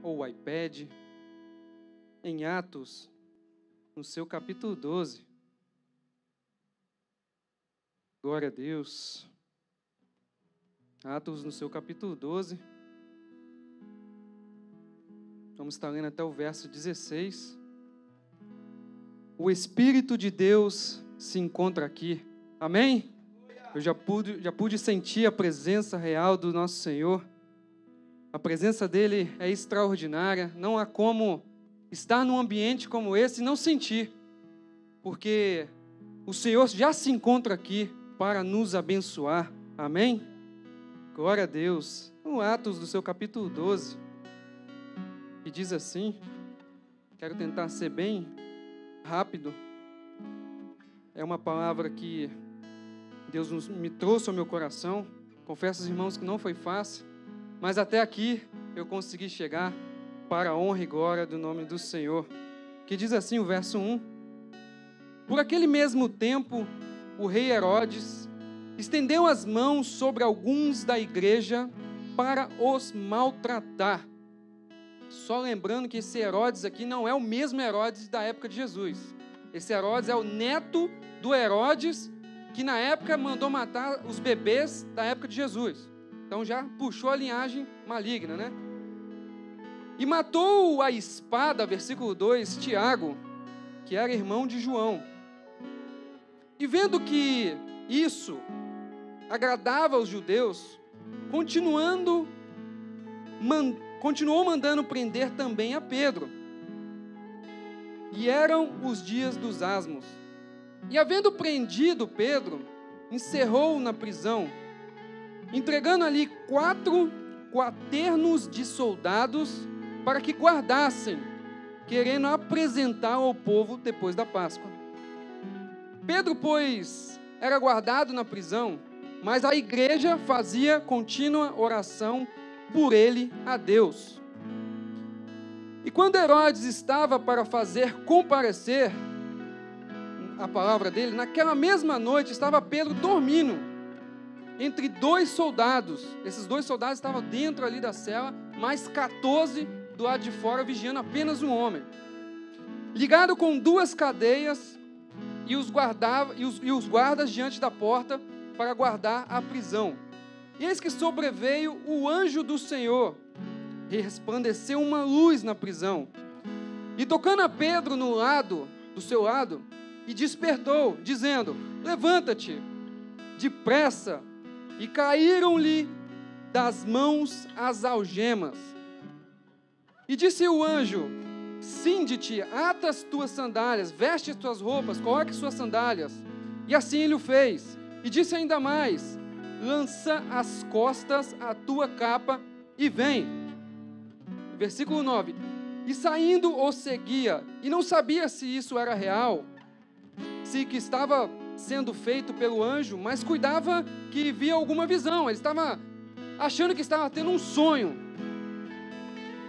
ou o iPad, em Atos, no seu capítulo 12. Glória a Deus. Atos, no seu capítulo 12. Vamos estar lendo até o verso 16. O Espírito de Deus se encontra aqui. Amém? Eu já pude sentir a presença real do nosso Senhor. A presença dele é extraordinária. Não há como estar num ambiente como esse e não sentir. Porque o Senhor já se encontra aqui para nos abençoar. Amém? Glória a Deus. No Atos do seu capítulo 12. E diz assim, quero tentar ser bem rápido. É uma palavra que Deus me trouxe ao meu coração. Confesso aos irmãos que não foi fácil, mas até aqui eu consegui chegar para a honra e glória do nome do Senhor. Que diz assim o verso 1. Por aquele mesmo tempo, o rei Herodes estendeu as mãos sobre alguns da igreja para os maltratar. Só lembrando que esse Herodes aqui não é o mesmo Herodes da época de Jesus. Esse Herodes é o neto do Herodes, que na época mandou matar os bebês da época de Jesus. Então já puxou a linhagem maligna, né? E matou a espada, versículo 2, Tiago, que era irmão de João. E vendo que isso agradava aos judeus, continuou mandando prender também a Pedro. E eram os dias dos asmos. E havendo prendido Pedro, encerrou-o na prisão, entregando ali 4 quaternos de soldados para que guardassem, querendo apresentar ao povo depois da Páscoa. Pedro, pois, era guardado na prisão, mas a igreja fazia contínua oração por ele a Deus. E quando Herodes estava para fazer comparecer a palavra dele, naquela mesma noite estava Pedro dormindo entre 2 soldados. Esses 2 soldados estavam dentro ali da cela, mais 14 do lado de fora, vigiando apenas um homem. Ligado com 2 cadeias, e os guardas diante da porta para guardar a prisão. E eis que sobreveio o anjo do Senhor, e resplandeceu uma luz na prisão. E tocando a Pedro do seu lado, e despertou, dizendo: levanta-te, depressa. E caíram-lhe das mãos as algemas. E disse o anjo: cinde-te, ata as tuas sandálias, veste as tuas roupas, coloque suas sandálias. E assim ele o fez. E disse ainda mais: lança às costas a tua capa e vem. Versículo 9. E saindo o seguia, e não sabia se isso era real, se que estava sendo feito pelo anjo, mas cuidava que via alguma visão. Ele estava achando que estava tendo um sonho.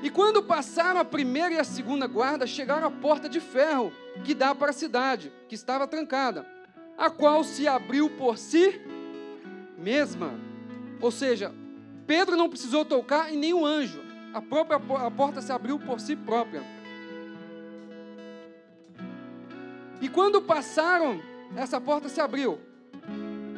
E quando passaram a primeira e a segunda guarda, chegaram à porta de ferro que dá para a cidade, que estava trancada, a qual se abriu por si mesma. Ou seja, Pedro não precisou tocar em nenhum anjo. A porta se abriu por si própria. E quando passaram, essa porta se abriu.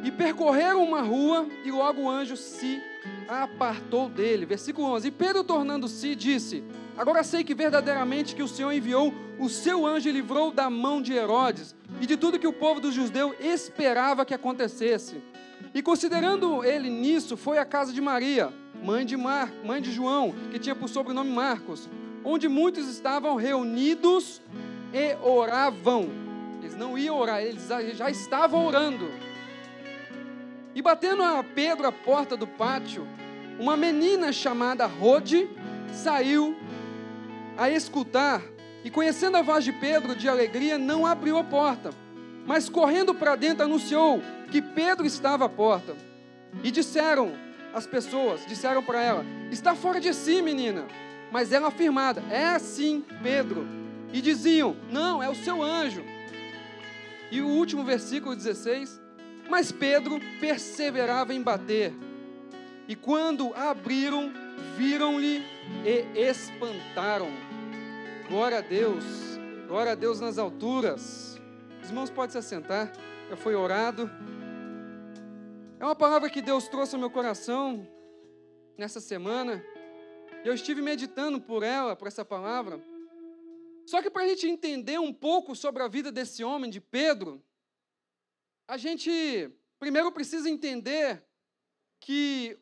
E percorreram uma rua, e logo o anjo se apartou dele. Versículo 11. E Pedro, tornando-se, disse: agora sei que verdadeiramente que o Senhor enviou o seu anjo e livrou da mão de Herodes e de tudo que o povo dos judeus esperava que acontecesse. E considerando ele nisso, foi à casa de Maria, mãe de João, que tinha por sobrenome Marcos, onde muitos estavam reunidos e oravam. Eles não iam orar, eles já estavam orando. E batendo a Pedro a porta do pátio, uma menina chamada Rode saiu a escutar, e conhecendo a voz de Pedro de alegria, não abriu a porta, mas correndo para dentro anunciou que Pedro estava à porta. E as pessoas disseram para ela: está fora de si, menina. Mas ela afirmada: é sim, Pedro. E diziam: não, é o seu anjo. E o último versículo 16: mas Pedro perseverava em bater. E quando abriram, viram-lhe e espantaram. Glória a Deus nas alturas. Os irmãos podem se assentar, já foi orado. É uma palavra que Deus trouxe ao meu coração nessa semana. Eu estive meditando por essa palavra. Só que para a gente entender um pouco sobre a vida desse homem, de Pedro, a gente primeiro precisa entender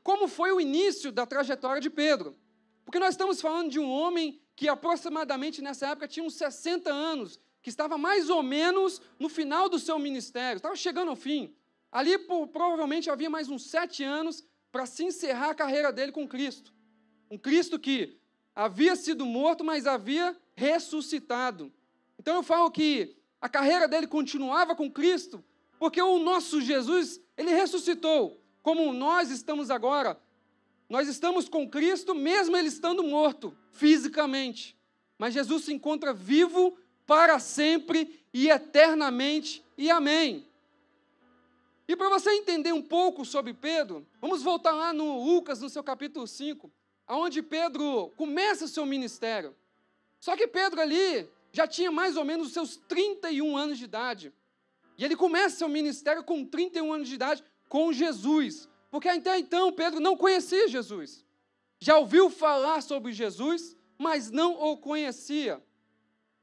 como foi o início da trajetória de Pedro. Porque nós estamos falando de um homem que aproximadamente nessa época tinha uns 60 anos, que estava mais ou menos no final do seu ministério, estava chegando ao fim. Ali provavelmente havia mais uns 7 anos para se encerrar a carreira dele com Cristo. Um Cristo que havia sido morto, mas havia ressuscitado. Então eu falo que a carreira dele continuava com Cristo, porque o nosso Jesus, ele ressuscitou. Como nós estamos agora, nós estamos com Cristo, mesmo ele estando morto, fisicamente. Mas Jesus se encontra vivo para sempre e eternamente, e amém. E para você entender um pouco sobre Pedro, vamos voltar lá no Lucas, no seu capítulo 5, onde Pedro começa o seu ministério. Só que Pedro ali já tinha mais ou menos os seus 31 anos de idade. E ele começa seu ministério com 31 anos de idade com Jesus. Porque até então Pedro não conhecia Jesus. Já ouviu falar sobre Jesus, mas não o conhecia.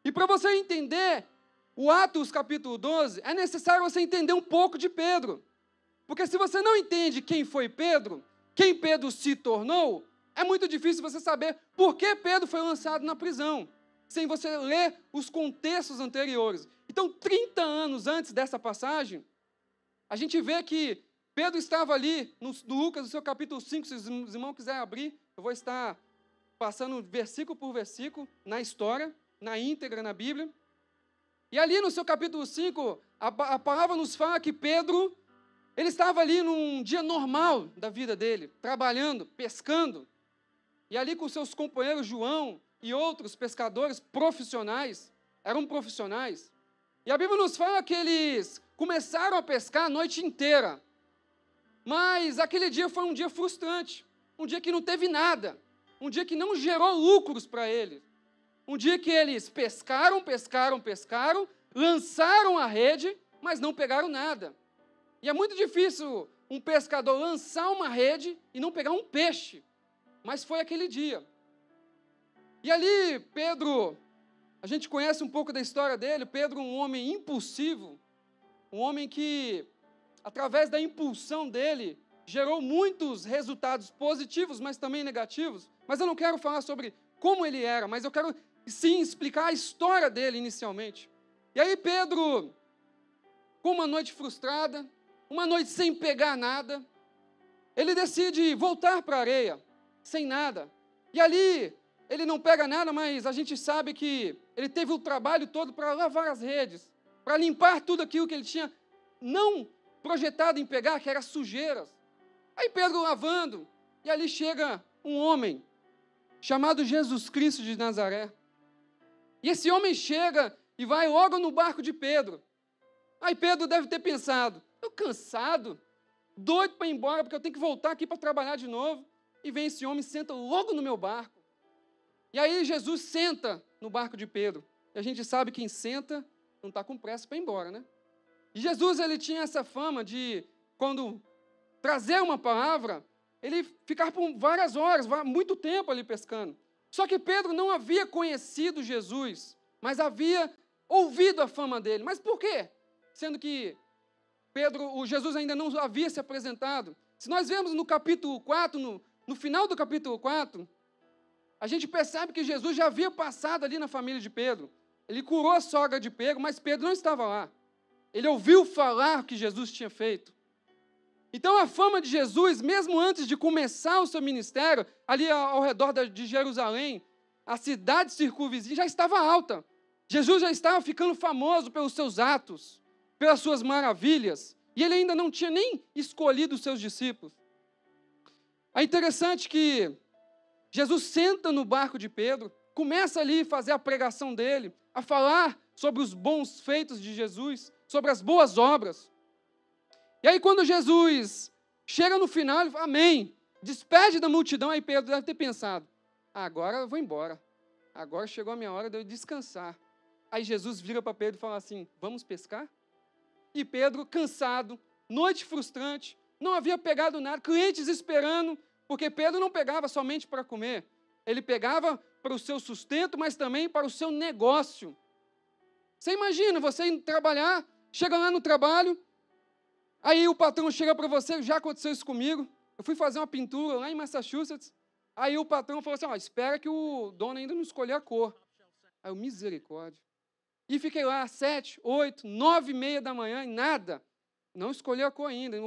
E para você entender o Atos capítulo 12, é necessário você entender um pouco de Pedro. Porque se você não entende quem foi Pedro, quem Pedro se tornou, é muito difícil você saber por que Pedro foi lançado na prisão, sem você ler os contextos anteriores. Então, 30 anos antes dessa passagem, a gente vê que Pedro estava ali no Lucas, no seu capítulo 5, se os irmãos quiserem abrir, eu vou estar passando versículo por versículo na história, na íntegra, na Bíblia. E ali no seu capítulo 5, a palavra nos fala que Pedro, ele estava ali num dia normal da vida dele, trabalhando, pescando. E ali com seus companheiros João e outros pescadores profissionais, eram profissionais. E a Bíblia nos fala que eles começaram a pescar a noite inteira. Mas aquele dia foi um dia frustrante, um dia que não teve nada, um dia que não gerou lucros para eles. Um dia que eles pescaram, lançaram a rede, mas não pegaram nada. E é muito difícil um pescador lançar uma rede e não pegar um peixe. Mas foi aquele dia. E ali, Pedro, a gente conhece um pouco da história dele. Pedro, um homem impulsivo, um homem que, através da impulsão dele, gerou muitos resultados positivos, mas também negativos. Mas eu não quero falar sobre como ele era, mas eu quero sim explicar a história dele inicialmente. E aí Pedro, com uma noite frustrada, uma noite sem pegar nada, ele decide voltar para a areia, sem nada. E ali, ele não pega nada, mas a gente sabe que ele teve o trabalho todo para lavar as redes, para limpar tudo aquilo que ele tinha não projetado em pegar, que era sujeiras. Aí Pedro lavando, e ali chega um homem, chamado Jesus Cristo de Nazaré. E esse homem chega e vai logo no barco de Pedro. Aí Pedro deve ter pensado, estou cansado, doido para ir embora, porque eu tenho que voltar aqui para trabalhar de novo. E vem esse homem e senta logo no meu barco. E aí Jesus senta no barco de Pedro. E a gente sabe que quem senta não está com pressa para ir embora, né? E Jesus, ele tinha essa fama de, quando trazer uma palavra, ele ficar por várias horas, muito tempo ali pescando. Só que Pedro não havia conhecido Jesus, mas havia ouvido a fama dele. Mas por quê? Sendo que Jesus ainda não havia se apresentado. Se nós vemos no capítulo 4, no final do capítulo 4, a gente percebe que Jesus já havia passado ali na família de Pedro. Ele curou a sogra de Pedro, mas Pedro não estava lá. Ele ouviu falar o que Jesus tinha feito. Então a fama de Jesus, mesmo antes de começar o seu ministério, ali ao redor de Jerusalém, a cidade circunvizinha já estava alta. Jesus já estava ficando famoso pelos seus atos, pelas suas maravilhas, e ele ainda não tinha nem escolhido os seus discípulos. É interessante que Jesus senta no barco de Pedro, começa ali a fazer a pregação dele, a falar sobre os bons feitos de Jesus, sobre as boas obras. E aí quando Jesus chega no final, ele fala, amém, despede da multidão, aí Pedro deve ter pensado, agora eu vou embora, agora chegou a minha hora de eu descansar. Aí Jesus vira para Pedro e fala assim, vamos pescar? E Pedro, cansado, noite frustrante, não havia pegado nada, clientes esperando, porque Pedro não pegava somente para comer, ele pegava para o seu sustento, mas também para o seu negócio. Você imagina, você indo trabalhar, chega lá no trabalho, aí o patrão chega para você, já aconteceu isso comigo, eu fui fazer uma pintura lá em Massachusetts, aí o patrão falou assim, espera que o dono ainda não escolheu a cor. Aí eu, misericórdia. E fiquei lá 7, 8, 9h30 da manhã e nada. Não escolheu a cor ainda.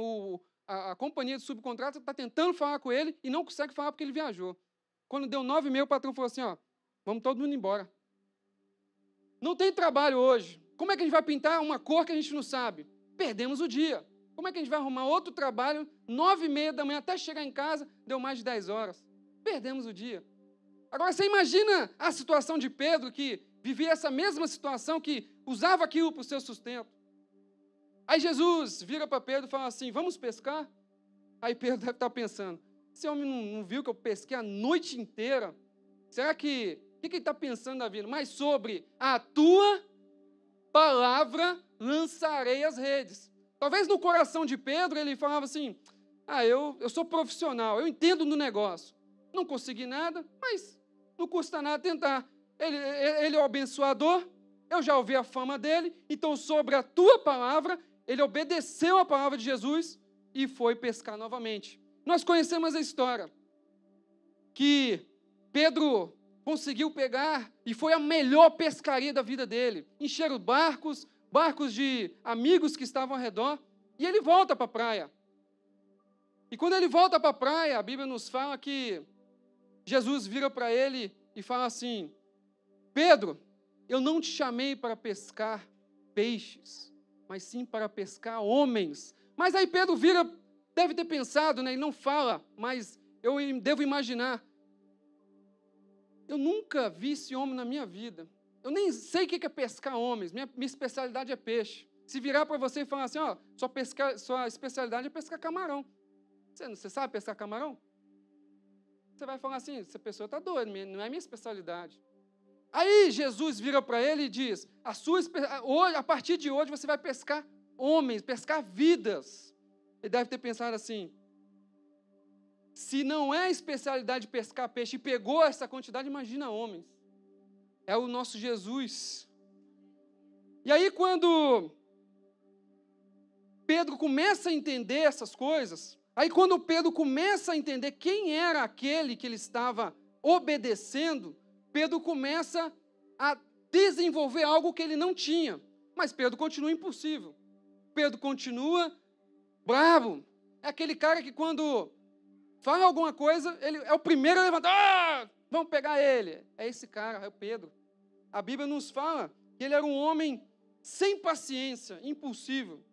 A companhia de subcontrato está tentando falar com ele e não consegue falar porque ele viajou. Quando deu 9h30, o patrão falou assim, vamos todo mundo embora. Não tem trabalho hoje. Como é que a gente vai pintar uma cor que a gente não sabe? Perdemos o dia. Como é que a gente vai arrumar outro trabalho, 9h30 da manhã, até chegar em casa, deu mais de 10 horas. Perdemos o dia. Agora, você imagina a situação de Pedro, que vivia essa mesma situação, que usava aquilo para o seu sustento. Aí Jesus vira para Pedro e fala assim, vamos pescar? Aí Pedro deve estar pensando, esse homem não viu que eu pesquei a noite inteira? Será que, o que ele está pensando da vida? Mas sobre a tua palavra lançarei as redes. Talvez no coração de Pedro ele falava assim, eu sou profissional, eu entendo no negócio. Não consegui nada, mas não custa nada tentar. Ele é o abençoador, eu já ouvi a fama dele, então sobre a tua palavra, ele obedeceu a palavra de Jesus e foi pescar novamente. Nós conhecemos a história, que Pedro conseguiu pegar e foi a melhor pescaria da vida dele. Encheram barcos de amigos que estavam ao redor, e ele volta para a praia. E quando ele volta para a praia, a Bíblia nos fala que Jesus vira para ele e fala assim, Pedro, eu não te chamei para pescar peixes, mas sim para pescar homens. Mas aí Pedro vira, deve ter pensado, ele não fala, mas eu devo imaginar, eu nunca vi esse homem na minha vida. Eu nem sei o que é pescar homens, minha especialidade é peixe. Se virar para você e falar assim, sua especialidade é pescar camarão. Você sabe pescar camarão? Você vai falar assim, essa pessoa está doida, não é minha especialidade. Aí Jesus vira para ele e diz, a partir de hoje você vai pescar homens, pescar vidas. Ele deve ter pensado assim, se não é a especialidade de pescar peixe e pegou essa quantidade, imagina homens. É o nosso Jesus. E aí quando Pedro começa a entender essas coisas, aí quando Pedro começa a entender quem era aquele que ele estava obedecendo, Pedro começa a desenvolver algo que ele não tinha. Mas Pedro continua impossível. Pedro continua bravo. É aquele cara que quando fala alguma coisa, ele é o primeiro a levantar. Vamos pegar ele. É esse cara, é o Pedro. A Bíblia nos fala que ele era um homem sem paciência, impulsivo.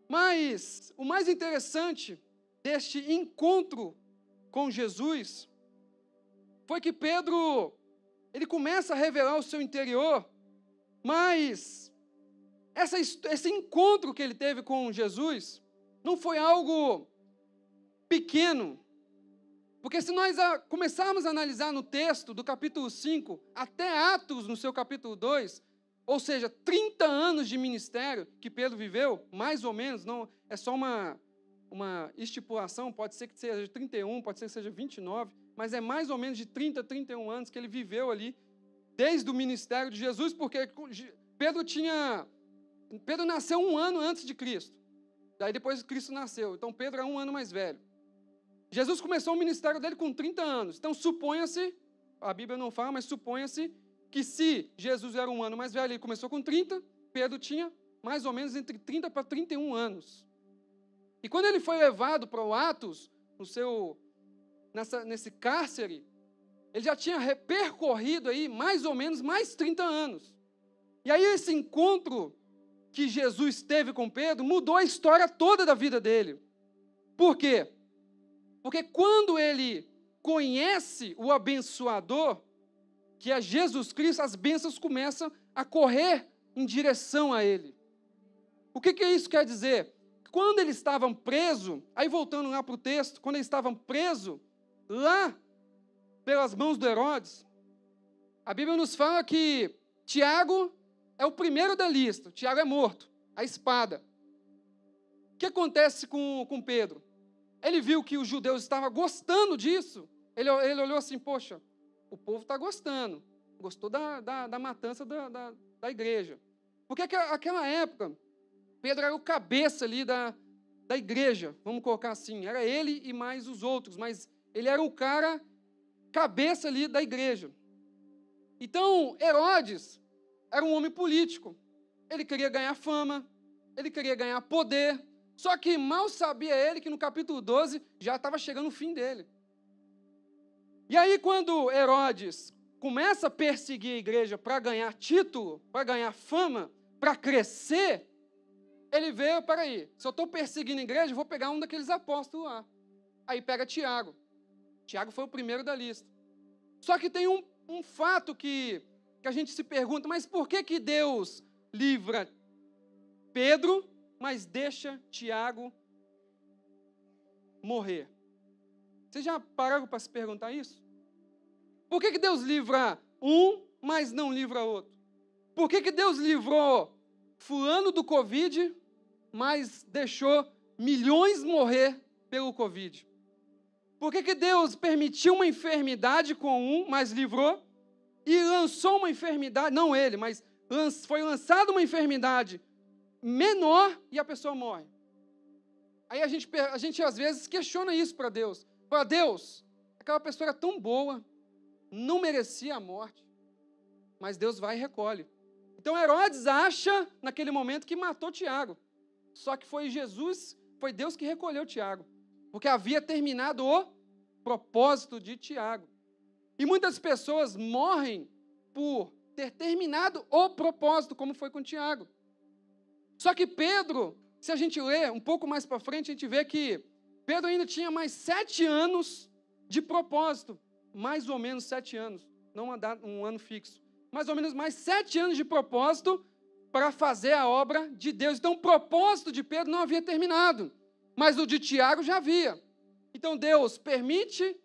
Mas o mais interessante deste encontro com Jesus foi que Pedro, ele começa a revelar o seu interior, mas esse encontro que ele teve com Jesus não foi algo pequeno, porque se nós começarmos a analisar no texto do capítulo 5 até Atos no seu capítulo 2, ou seja, 30 anos de ministério que Pedro viveu, mais ou menos, não é só uma estipulação, pode ser que seja 31, pode ser que seja 29, mas é mais ou menos de 30 a 31 anos que ele viveu ali, desde o ministério de Jesus, porque Pedro nasceu 1 ano antes de Cristo, daí depois Cristo nasceu, então Pedro é 1 ano mais velho. Jesus começou o ministério dele com 30 anos, então suponha-se, a Bíblia não fala, mas suponha-se que se Jesus era 1 ano mais velho, ele começou com 30, Pedro tinha mais ou menos entre 30 para 31 anos. E quando ele foi levado para o Atos, nesse cárcere, ele já tinha percorrido aí mais ou menos mais 30 anos. E aí esse encontro que Jesus teve com Pedro mudou a história toda da vida dele. Por quê? Porque quando ele conhece o abençoador, que é Jesus Cristo, as bênçãos começam a correr em direção a ele. O que isso quer dizer? quando eles estavam presos, aí voltando lá para o texto, quando eles estavam presos, lá pelas mãos do Herodes, a Bíblia nos fala que Tiago é o primeiro da lista. Tiago é morto, a espada. O que acontece com Pedro? Ele viu que os judeus estavam gostando disso. Ele olhou assim, poxa, o povo está gostando. Gostou da matança da igreja. Porque aquela época, Pedro era o cabeça ali da igreja, vamos colocar assim. Era ele e mais os outros, mas ele era o cara cabeça ali da igreja. Então, Herodes era um homem político. Ele queria ganhar fama, ele queria ganhar poder. Só que mal sabia ele que no capítulo 12 já estava chegando o fim dele. E aí, quando Herodes começa a perseguir a igreja para ganhar título, para ganhar fama, para crescer, ele vê, peraí, se eu estou perseguindo a igreja, eu vou pegar um daqueles apóstolos lá. Aí pega Tiago. Tiago foi o primeiro da lista. Só que tem um fato que a gente se pergunta, mas por que Deus livra Pedro, mas deixa Tiago morrer? Vocês já pararam para se perguntar isso? Por que Deus livra um, mas não livra outro? Por que Deus livrou fulano do Covid, mas deixou milhões morrer pelo Covid? Por que Deus permitiu uma enfermidade com um, mas livrou, e lançou uma enfermidade, não ele, mas foi lançada uma enfermidade menor e a pessoa morre? Aí a gente às vezes questiona isso para Deus. Para Deus, aquela pessoa era tão boa, não merecia a morte, mas Deus vai e recolhe. Então Herodes acha naquele momento que matou Tiago. Só que foi Deus que recolheu Tiago, porque havia terminado o propósito de Tiago. E muitas pessoas morrem por ter terminado o propósito, como foi com Tiago. Só que Pedro, se a gente ler um pouco mais para frente, a gente vê que Pedro ainda tinha mais 7 anos de propósito. Mais ou menos 7 anos, não um ano fixo. Mais ou menos mais 7 anos de propósito para fazer a obra de Deus. Então o propósito de Pedro não havia terminado, mas o de Tiago já havia. Então Deus permite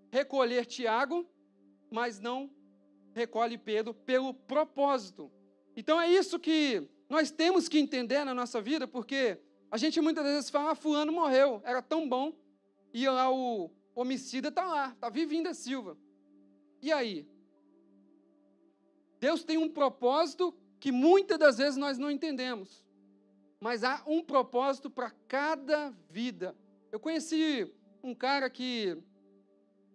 recolher Tiago, mas não recolhe Pedro pelo propósito. Então é isso que nós temos que entender na nossa vida, porque a gente muitas vezes fala, fulano morreu, era tão bom, e lá o homicida está lá, está vivinho da Silva. E aí? Deus tem um propósito que muitas das vezes nós não entendemos, mas há um propósito para cada vida. Eu conheci um cara que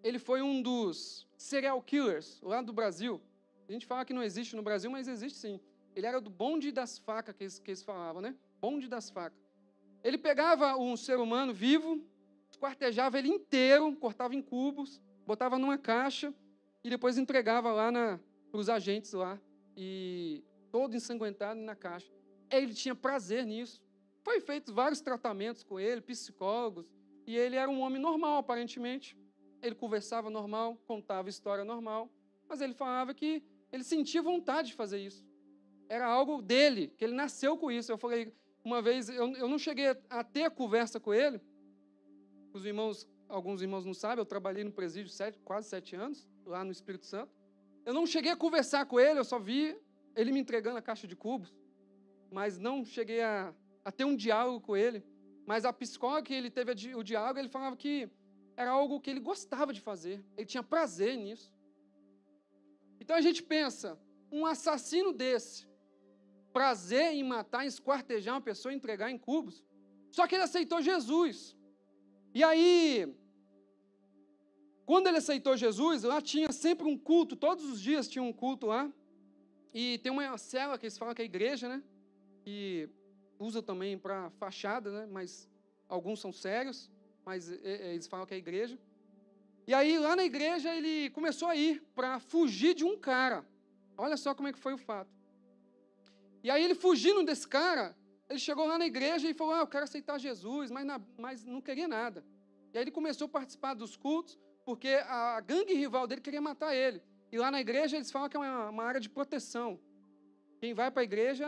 ele foi um dos serial killers lá do Brasil. A gente fala que não existe no Brasil, mas existe sim. Ele era do bonde das facas, que eles falavam, né? Bonde das facas. Ele pegava um ser humano vivo, esquartejava ele inteiro, cortava em cubos, botava numa caixa e depois entregava lá para os agentes lá, e todo ensanguentado na caixa. Ele tinha prazer nisso. Foi feito vários tratamentos com ele, psicólogos, e ele era um homem normal, aparentemente. Ele conversava normal, contava história normal, mas ele falava que ele sentia vontade de fazer isso. Era algo dele, que ele nasceu com isso. Eu falei, uma vez, eu não cheguei a ter a conversa com ele. Alguns irmãos não sabem, eu trabalhei no presídio quase 7 anos, lá no Espírito Santo. Eu não cheguei a conversar com ele, eu só vi ele me entregando a caixa de cubos, mas não cheguei a ter um diálogo com ele. Mas a psicóloga que ele teve o diálogo, ele falava que era algo que ele gostava de fazer, ele tinha prazer nisso. Então a gente pensa, um assassino desse, prazer em matar, em esquartejar uma pessoa e entregar em cubos, só que ele aceitou Jesus. E aí, quando ele aceitou Jesus, lá tinha sempre um culto, todos os dias tinha um culto lá, e tem uma cela que eles falam que é a igreja, né, que usa também para fachada, né, mas alguns são sérios, mas eles falam que é a igreja. E aí, lá na igreja, ele começou a ir para fugir de um cara. Olha só como é que foi o fato. E aí, ele fugindo desse cara, ele chegou lá na igreja e falou, eu quero aceitar Jesus, mas não queria nada. E aí, ele começou a participar dos cultos, porque a gangue rival dele queria matar ele. E lá na igreja, eles falam que é uma área de proteção. Quem vai para a igreja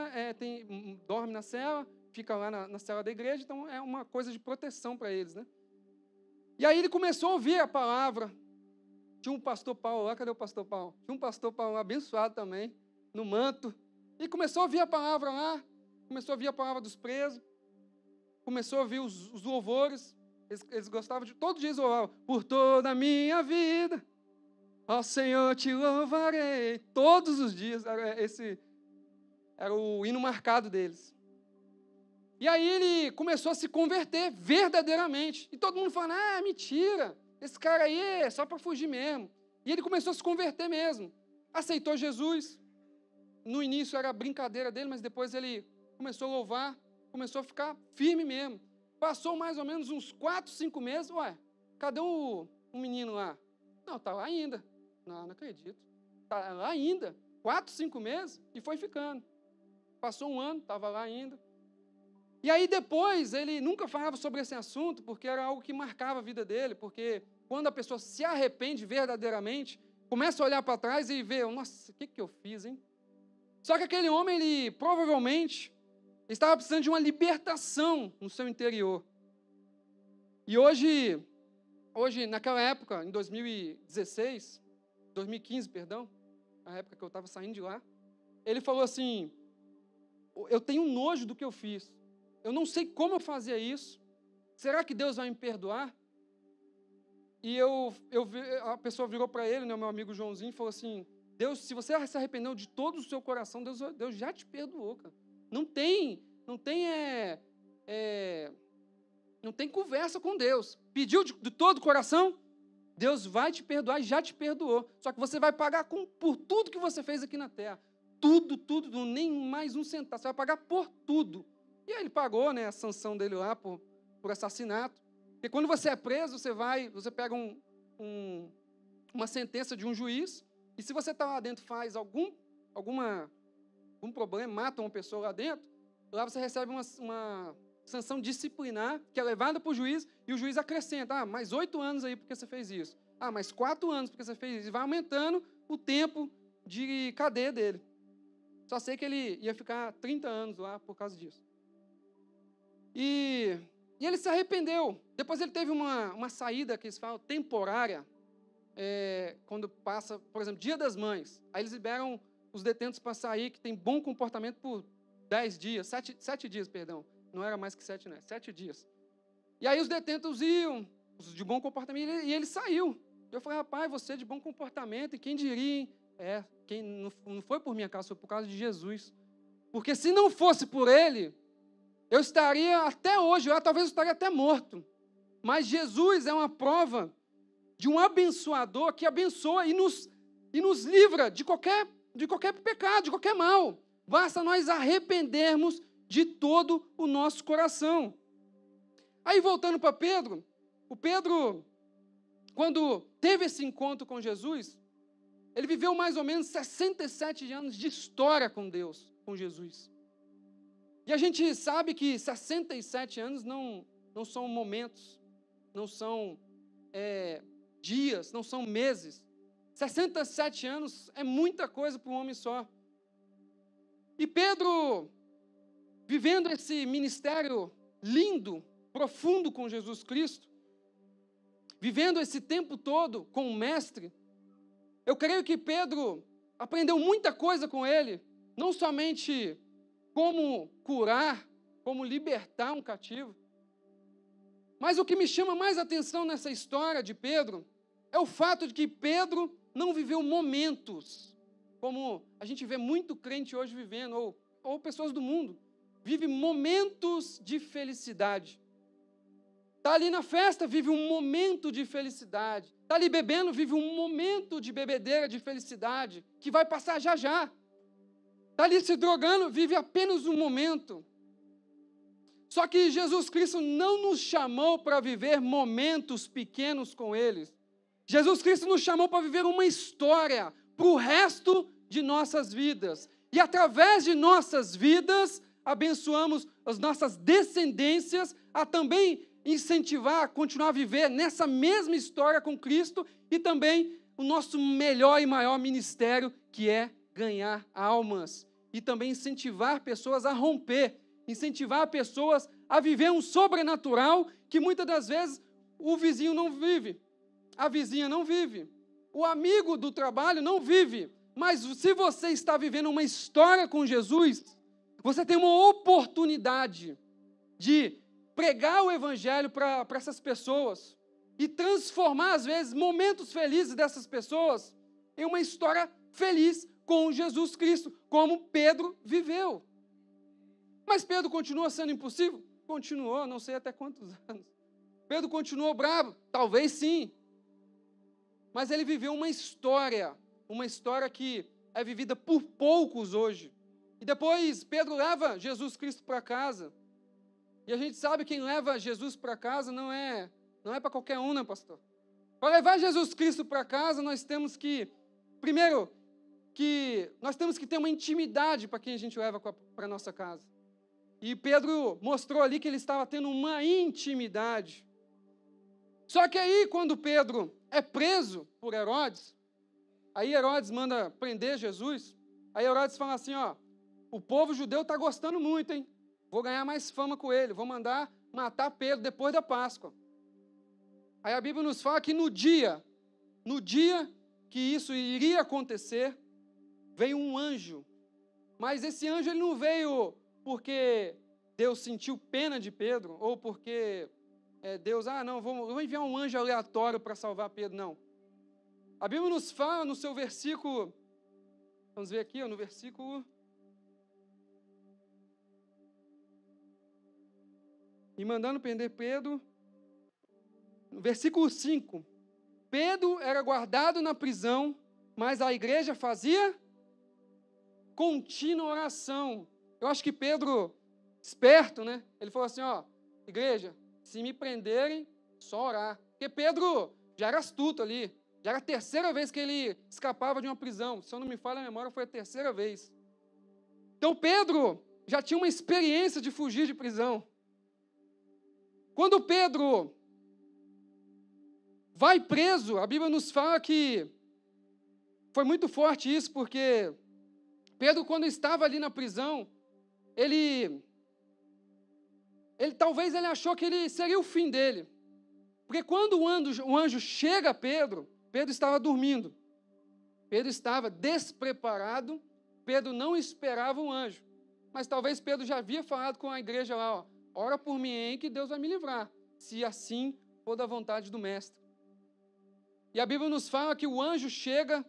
dorme na cela, fica lá na cela da igreja, então é uma coisa de proteção para eles, né? E aí ele começou a ouvir a palavra. Tinha um pastor Paulo lá, cadê o pastor Paulo? Tinha um pastor Paulo abençoado também, no manto. E começou a ouvir a palavra lá, começou a ouvir a palavra dos presos, começou a ouvir os louvores. Eles gostavam de, todo dia eles louvavam, por toda a minha vida, ó Senhor, te louvarei. Todos os dias, esse era o hino marcado deles. E aí ele começou a se converter verdadeiramente. E todo mundo falando, mentira, esse cara aí é só para fugir mesmo. E ele começou a se converter mesmo. Aceitou Jesus. No início era a brincadeira dele, mas depois ele começou a louvar, começou a ficar firme mesmo. Passou mais ou menos uns 4, 5 meses. Cadê o menino lá? Não, está lá ainda. Não acredito. Está lá ainda. 4, 5 meses e foi ficando. Passou um ano, estava lá ainda. E aí depois, ele nunca falava sobre esse assunto, porque era algo que marcava a vida dele, porque quando a pessoa se arrepende verdadeiramente, começa a olhar para trás e vê, nossa, o que eu fiz, hein? Só que aquele homem, ele provavelmente estava precisando de uma libertação no seu interior. E hoje, naquela época, em 2015, na época que eu estava saindo de lá, ele falou assim, eu tenho nojo do que eu fiz. Eu não sei como eu fazia isso. Será que Deus vai me perdoar? E a pessoa virou para ele, né, meu amigo Joãozinho, e falou assim, Deus, se você se arrependeu de todo o seu coração, Deus já te perdoou, cara. Não tem conversa com Deus. Pediu de todo o coração, Deus vai te perdoar e já te perdoou. Só que você vai pagar por tudo que você fez aqui na terra. Tudo, nem mais um centavo. Você vai pagar por tudo. E aí ele pagou, né, a sanção dele lá por assassinato. Porque quando você é preso, você pega uma sentença de um juiz, e se você está lá dentro, faz algum problema, mata uma pessoa lá dentro, lá você recebe uma sanção disciplinar, que é levada para o juiz, e o juiz acrescenta, mais 8 anos aí porque você fez isso. Mais 4 anos porque você fez isso. E vai aumentando o tempo de cadeia dele. Só sei que ele ia ficar 30 anos lá por causa disso. E ele se arrependeu. Depois ele teve uma saída, que eles falam, temporária, quando passa, por exemplo, Dia das Mães. Aí eles liberam os detentos para sair, que tem bom comportamento por 10 dias, 7 dias, perdão. Não era mais que 7, né? 7 dias. E aí os detentos iam, os de bom comportamento, e ele saiu. Eu falei, rapaz, você é de bom comportamento, e quem diria, hein? Quem não foi por minha causa, foi por causa de Jesus. Porque se não fosse por ele, eu estaria até hoje, talvez eu estaria até morto. Mas Jesus é uma prova de um abençoador que abençoa e nos livra de qualquer pecado, de qualquer mal. Basta nós arrependermos de todo o nosso coração. Aí, voltando para Pedro, o Pedro, quando teve esse encontro com Jesus, ele viveu mais ou menos 67 anos de história com Deus, com Jesus. E a gente sabe que 67 anos não são momentos, não são dias, não são meses. 67 anos é muita coisa para um homem só. E Pedro, vivendo esse ministério lindo, profundo com Jesus Cristo, vivendo esse tempo todo com o Mestre, eu creio que Pedro aprendeu muita coisa com ele, não somente como curar, como libertar um cativo. Mas o que me chama mais atenção nessa história de Pedro é o fato de que Pedro não viveu momentos, como a gente vê muito crente hoje vivendo, ou pessoas do mundo, vive momentos de felicidade. Está ali na festa, vive um momento de felicidade. Está ali bebendo, vive um momento de bebedeira, de felicidade, que vai passar já já. Está ali se drogando, vive apenas um momento. Só que Jesus Cristo não nos chamou para viver momentos pequenos com eles. Jesus Cristo nos chamou para viver uma história para o resto de nossas vidas. E através de nossas vidas, abençoamos as nossas descendências a também incentivar, a continuar a viver nessa mesma história com Cristo e também o nosso melhor e maior ministério, que é ganhar almas e também incentivar pessoas a romper incentivar pessoas a viver um sobrenatural que muitas das vezes o vizinho não vive, a vizinha não vive, o amigo do trabalho não vive. Mas se você está vivendo uma história com Jesus, você tem uma oportunidade de pregar o evangelho para essas pessoas e transformar, às vezes, momentos felizes dessas pessoas em uma história feliz com Jesus Cristo, como Pedro viveu. Mas Pedro continua sendo impossível? Continuou, não sei até quantos anos. Pedro continuou bravo? Talvez sim. Mas ele viveu uma história que é vivida por poucos hoje. E depois Pedro leva Jesus Cristo para casa. E a gente sabe que quem leva Jesus para casa não é para qualquer um, né, pastor? Para levar Jesus Cristo para casa, nós temos que, primeiro, nós temos que ter uma intimidade para quem a gente leva para a nossa casa. E Pedro mostrou ali que ele estava tendo uma intimidade. Só que aí, quando Pedro é preso por Herodes, aí Herodes manda prender Jesus, aí Herodes fala assim, ó, o povo judeu está gostando muito, hein? Vou ganhar mais fama com ele, vou mandar matar Pedro depois da Páscoa. Aí a Bíblia nos fala que no dia que isso iria acontecer, veio um anjo. Mas esse anjo ele não veio porque Deus sentiu pena de Pedro, ou porque Deus, vou enviar um anjo aleatório para salvar Pedro, não. A Bíblia nos fala no seu versículo, vamos ver aqui, no versículo... E mandando prender Pedro, no versículo 5, Pedro era guardado na prisão, mas a igreja fazia contínua oração. Eu acho que Pedro, esperto, né? Ele falou assim, ó, igreja, se me prenderem, só orar. Porque Pedro já era astuto ali, já era a terceira vez que ele escapava de uma prisão. Se eu não me falha a memória, foi a terceira vez. Então Pedro já tinha uma experiência de fugir de prisão. Quando Pedro vai preso, a Bíblia nos fala que foi muito forte isso, porque Pedro, quando estava ali na prisão, talvez ele achou que ele seria o fim dele. Porque quando o anjo chega a Pedro estava dormindo. Pedro estava despreparado, Pedro não esperava o anjo. Mas talvez Pedro já havia falado com a igreja lá, ó, ora por mim, hein, que Deus vai me livrar, se assim for da vontade do mestre. E a Bíblia nos fala que o anjo chega,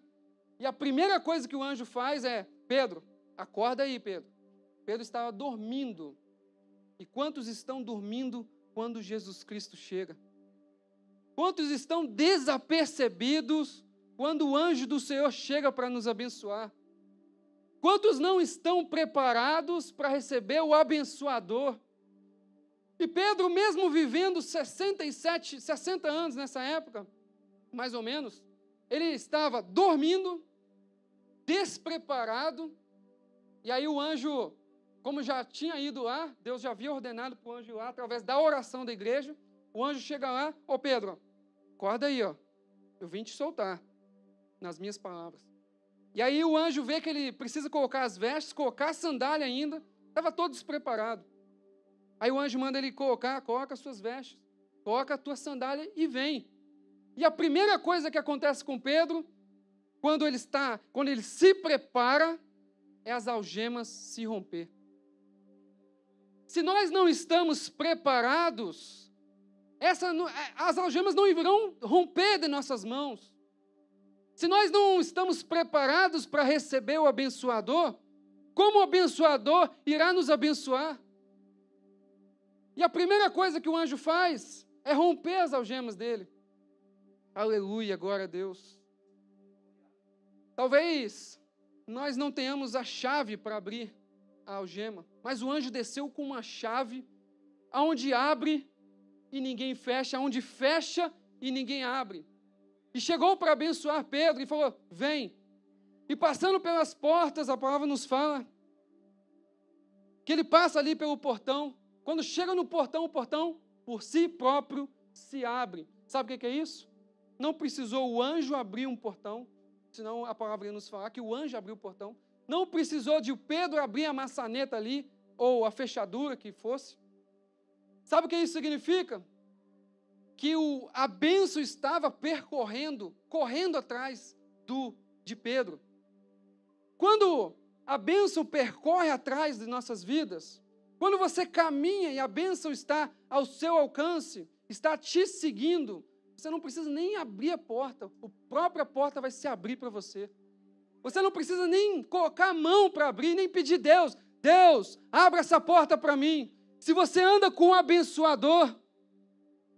e a primeira coisa que o anjo faz é, Pedro, acorda aí, Pedro. Pedro estava dormindo. E quantos estão dormindo quando Jesus Cristo chega? Quantos estão desapercebidos quando o anjo do Senhor chega para nos abençoar? Quantos não estão preparados para receber o abençoador? E Pedro, mesmo vivendo 60 anos nessa época, mais ou menos, ele estava dormindo, despreparado, e aí o anjo, como já tinha ido lá, Deus já havia ordenado para o anjo ir lá, através da oração da igreja, o anjo chega lá, ô Pedro, acorda aí, ó, eu vim te soltar, nas minhas palavras. E aí o anjo vê que ele precisa colocar as vestes, colocar a sandália ainda, estava todo despreparado. Aí o anjo manda ele coloca as suas vestes, coloca a tua sandália e vem. E a primeira coisa que acontece com Pedro, quando ele se prepara, é as algemas se romper. Se nós não estamos preparados, as algemas não irão romper de nossas mãos. Se nós não estamos preparados para receber o abençoador, como o abençoador irá nos abençoar? E a primeira coisa que o anjo faz é romper as algemas dele. Aleluia, glória a Deus. Talvez nós não tenhamos a chave para abrir a algema, mas o anjo desceu com uma chave, aonde abre e ninguém fecha, aonde fecha e ninguém abre. E chegou para abençoar Pedro e falou, vem. E passando pelas portas, a palavra nos fala que ele passa ali pelo portão. Quando chega no portão, o portão, por si próprio, se abre. Sabe o que é isso? Não precisou o anjo abrir um portão, senão a palavra ia nos falar que o anjo abriu o portão. Não precisou de Pedro abrir a maçaneta ali, ou a fechadura que fosse. Sabe o que isso significa? Que a bênção estava correndo atrás de Pedro. Quando a bênção percorre atrás de nossas vidas, quando você caminha e a bênção está ao seu alcance, está te seguindo, você não precisa nem abrir a porta, a própria porta vai se abrir para você. Você não precisa nem colocar a mão para abrir, nem pedir Deus, abra essa porta para mim. Se você anda com um abençoador,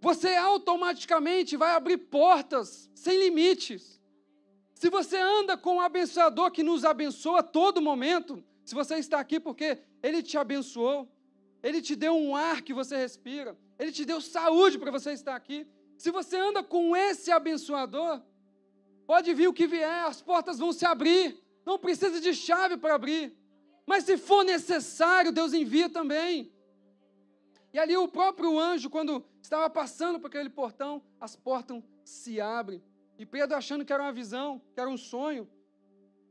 você automaticamente vai abrir portas sem limites. Se você anda com um abençoador que nos abençoa a todo momento, se você está aqui porque Ele te abençoou, Ele te deu um ar que você respira, Ele te deu saúde para você estar aqui. Se você anda com esse abençoador, pode vir o que vier, as portas vão se abrir. Não precisa de chave para abrir. Mas se for necessário, Deus envia também. E ali o próprio anjo, quando estava passando por aquele portão, as portas se abrem. E Pedro, achando que era uma visão, que era um sonho,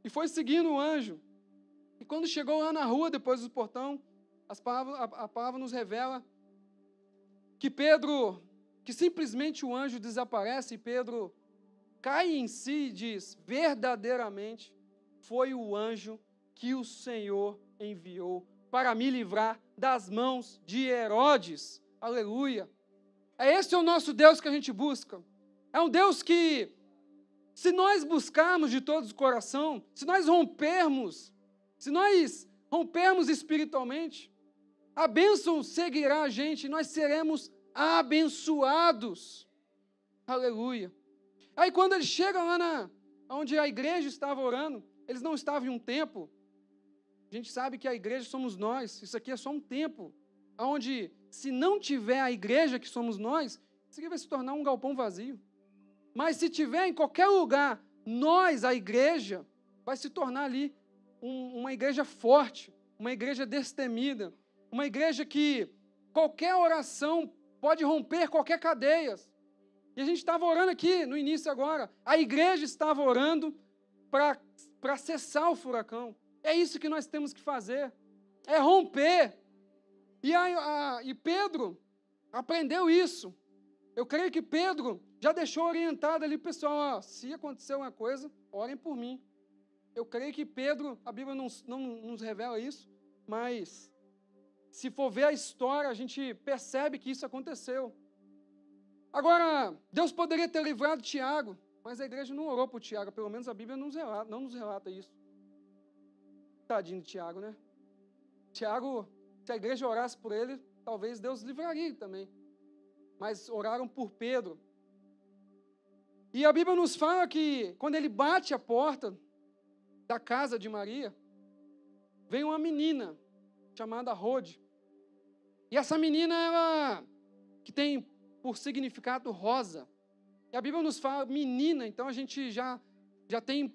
e foi seguindo o anjo. E quando chegou lá na rua, depois do portão, a palavra nos revela que simplesmente o anjo desaparece e Pedro cai em si e diz: verdadeiramente foi o anjo que o Senhor enviou para me livrar das mãos de Herodes. Aleluia! Esse é o nosso Deus que a gente busca. É um Deus que, se nós buscarmos de todo o coração, se nós rompermos espiritualmente, a bênção seguirá a gente, nós seremos abençoados. Aleluia! Aí quando eles chegam lá onde a igreja estava orando, eles não estavam em um templo. A gente sabe que a igreja somos nós, isso aqui é só um templo, onde se não tiver a igreja que somos nós, isso aqui vai se tornar um galpão vazio. Mas se tiver em qualquer lugar, nós, a igreja, vai se tornar ali uma igreja forte, uma igreja destemida, uma igreja que qualquer oração pode romper qualquer cadeia. E a gente estava orando aqui no início agora, a igreja estava orando para cessar o furacão. É isso que nós temos que fazer, é romper. E Pedro aprendeu isso. Eu creio que Pedro já deixou orientado ali, pessoal, se acontecer uma coisa, orem por mim. Eu creio que Pedro, a Bíblia não nos revela isso, mas se for ver a história, a gente percebe que isso aconteceu. Agora, Deus poderia ter livrado Tiago, mas a igreja não orou por Tiago, pelo menos a Bíblia não nos relata isso. Tadinho de Tiago, né? Tiago, se a igreja orasse por ele, talvez Deus livraria também. Mas oraram por Pedro. E a Bíblia nos fala que quando ele bate a porta da casa de Maria, vem uma menina chamada Rode. E essa menina, ela que tem por significado rosa. E a Bíblia nos fala menina, então a gente já tem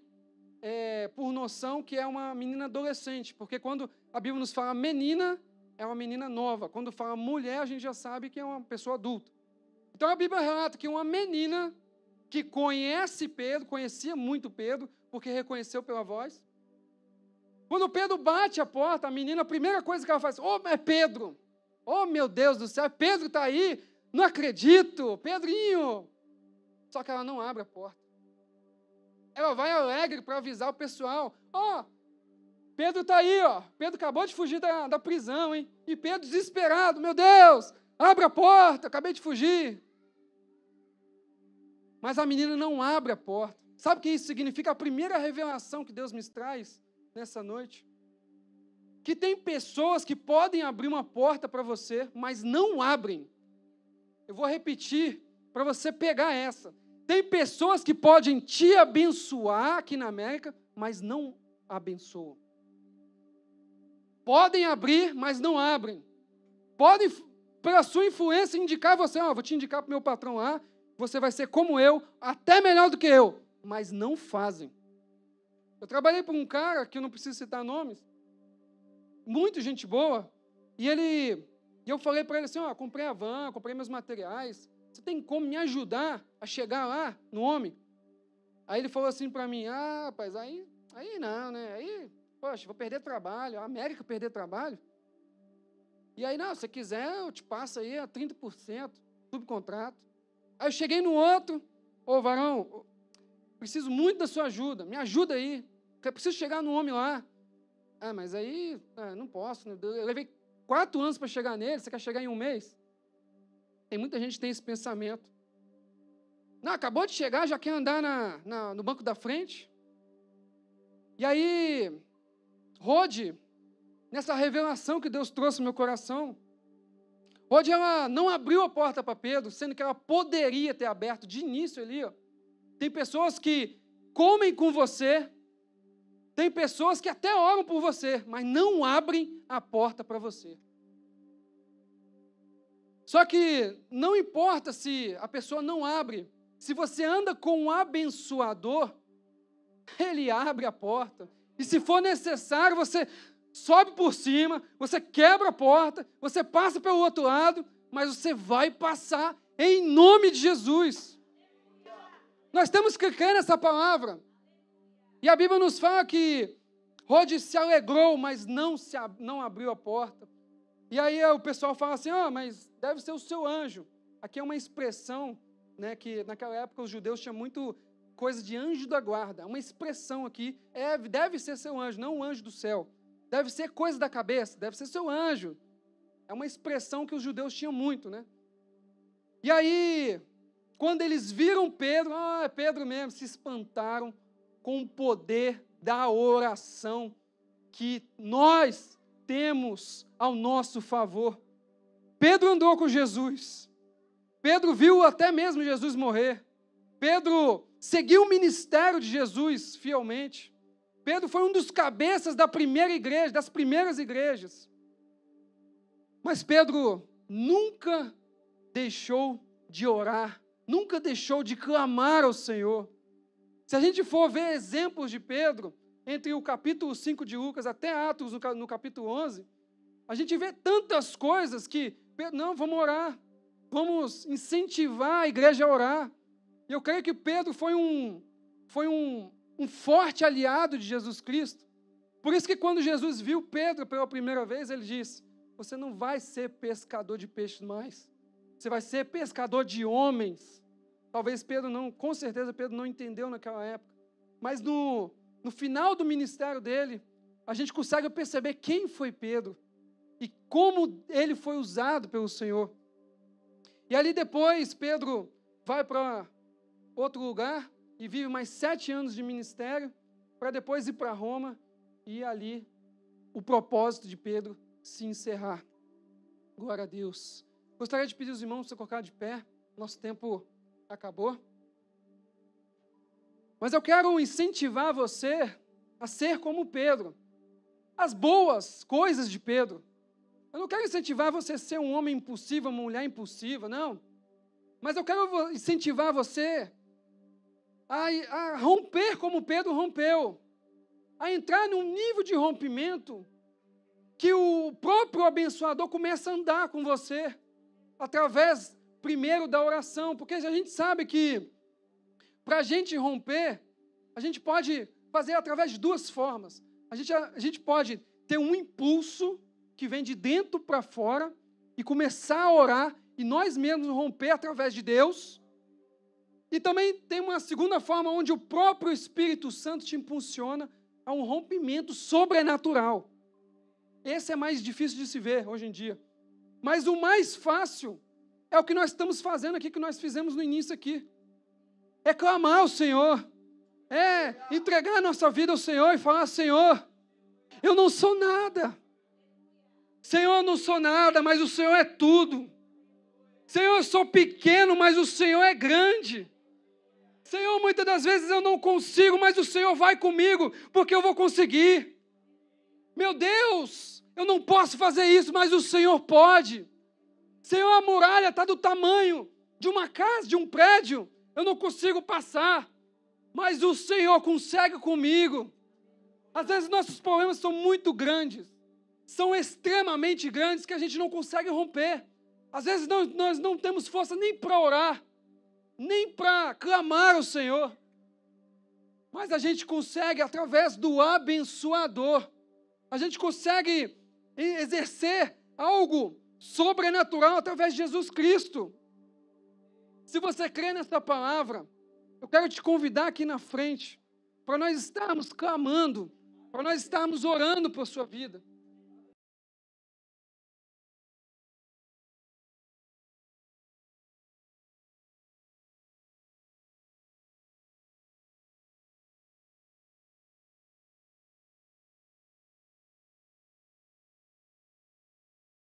por noção que é uma menina adolescente, porque quando a Bíblia nos fala menina, é uma menina nova. Quando fala mulher, a gente já sabe que é uma pessoa adulta. Então a Bíblia relata que uma menina que conhece Pedro, conhecia muito Pedro, porque reconheceu pela voz. Quando Pedro bate a porta, a menina, a primeira coisa que ela faz, é Pedro. Oh, meu Deus do céu, Pedro está aí, não acredito, Pedrinho. Só que ela não abre a porta. Ela vai alegre para avisar o pessoal, Pedro está aí, Pedro acabou de fugir da prisão, hein? E Pedro desesperado, meu Deus, abre a porta, acabei de fugir. Mas a menina não abre a porta. Sabe o que isso significa? A primeira revelação que Deus me traz nessa noite. Que tem pessoas que podem abrir uma porta para você, mas não abrem. Eu vou repetir para você pegar essa. Tem pessoas que podem te abençoar aqui na América, mas não abençoam. Podem abrir, mas não abrem. Podem, pela sua influência, indicar você, vou te indicar para o meu patrão lá, você vai ser como eu, até melhor do que eu, mas não fazem. Eu trabalhei para um cara, que eu não preciso citar nomes, muito gente boa, e eu falei para ele assim, comprei a van, comprei meus materiais, você tem como me ajudar a chegar lá no homem? Aí ele falou assim para mim, rapaz, aí não, né? Aí, poxa, vou perder trabalho, a América perder trabalho. E aí, não, se você quiser, eu te passo aí a 30%, subcontrato. Aí eu cheguei no outro, ô varão, preciso muito da sua ajuda, me ajuda aí, eu preciso chegar no homem lá. Ah, mas aí, não posso, né? Eu levei 4 anos para chegar nele, você quer chegar em 1 mês? Tem muita gente que tem esse pensamento. Não, acabou de chegar, já quer andar no banco da frente. E aí, Rode, nessa revelação que Deus trouxe no meu coração, Rode, ela não abriu a porta para Pedro, sendo que ela poderia ter aberto de início ali. Ó. Tem pessoas que comem com você, tem pessoas que até oram por você, mas não abrem a porta para você. Só que não importa se a pessoa não abre, se você anda com um abençoador, ele abre a porta. E se for necessário, você sobe por cima, você quebra a porta, você passa pelo outro lado, mas você vai passar em nome de Jesus. Nós temos que crer nessa palavra. E a Bíblia nos fala que Rode se alegrou, mas não abriu a porta. E aí o pessoal fala assim, mas deve ser o seu anjo. Aqui é uma expressão, né, que naquela época os judeus tinham muito coisa de anjo da guarda. Uma expressão aqui, deve ser seu anjo, não o anjo do céu. Deve ser coisa da cabeça, deve ser seu anjo. É uma expressão que os judeus tinham muito, né? E aí, quando eles viram Pedro, é Pedro mesmo, se espantaram com o poder da oração que nós temos ao nosso favor. Pedro andou com Jesus. Pedro viu até mesmo Jesus morrer. Pedro seguiu o ministério de Jesus fielmente. Pedro foi um dos cabeças da primeira igreja, das primeiras igrejas. Mas Pedro nunca deixou de orar, nunca deixou de clamar ao Senhor. Se a gente for ver exemplos de Pedro, entre o capítulo 5 de Lucas até Atos, no capítulo 11, a gente vê tantas coisas que, não, vamos orar, vamos incentivar a igreja a orar. E eu creio que Pedro foi um forte aliado de Jesus Cristo. Por isso que quando Jesus viu Pedro pela primeira vez, ele disse, você não vai ser pescador de peixes mais, você vai ser pescador de homens. Talvez com certeza Pedro não entendeu naquela época, mas no final do ministério dele, a gente consegue perceber quem foi Pedro e como ele foi usado pelo Senhor. E ali depois, Pedro vai para outro lugar e vive mais 7 anos de ministério, para depois ir para Roma e ali o propósito de Pedro se encerrar. Glória a Deus. Gostaria de pedir aos irmãos para se colocar de pé, nosso tempo acabou. Mas eu quero incentivar você a ser como Pedro. As boas coisas de Pedro. Eu não quero incentivar você a ser um homem impulsivo, uma mulher impulsiva, não. Mas eu quero incentivar você a romper como Pedro rompeu. A entrar num nível de rompimento que o próprio abençoador começa a andar com você. Através, primeiro, da oração. Porque a gente sabe que para a gente romper, a gente pode fazer através de 2 formas. A gente pode ter um impulso que vem de dentro para fora e começar a orar e nós mesmos romper através de Deus. E também tem uma segunda forma onde o próprio Espírito Santo te impulsiona a um rompimento sobrenatural. Esse é mais difícil de se ver hoje em dia. Mas o mais fácil é o que nós estamos fazendo aqui, que nós fizemos no início aqui. É clamar ao Senhor. É entregar a nossa vida ao Senhor e falar, Senhor, eu não sou nada. Senhor, eu não sou nada, mas o Senhor é tudo. Senhor, eu sou pequeno, mas o Senhor é grande. Senhor, muitas das vezes eu não consigo, mas o Senhor vai comigo, porque eu vou conseguir. Meu Deus, eu não posso fazer isso, mas o Senhor pode. Senhor, a muralha está do tamanho de uma casa, de um prédio. Eu não consigo passar, mas o Senhor consegue comigo. Às vezes nossos problemas são muito grandes, são extremamente grandes que a gente não consegue romper. Às vezes nós não temos força nem para orar, nem para clamar ao Senhor. Mas a gente consegue através do abençoador. A gente consegue exercer algo sobrenatural através de Jesus Cristo. Se você crê nessa palavra, eu quero te convidar aqui na frente, para nós estarmos clamando, para nós estarmos orando por sua vida.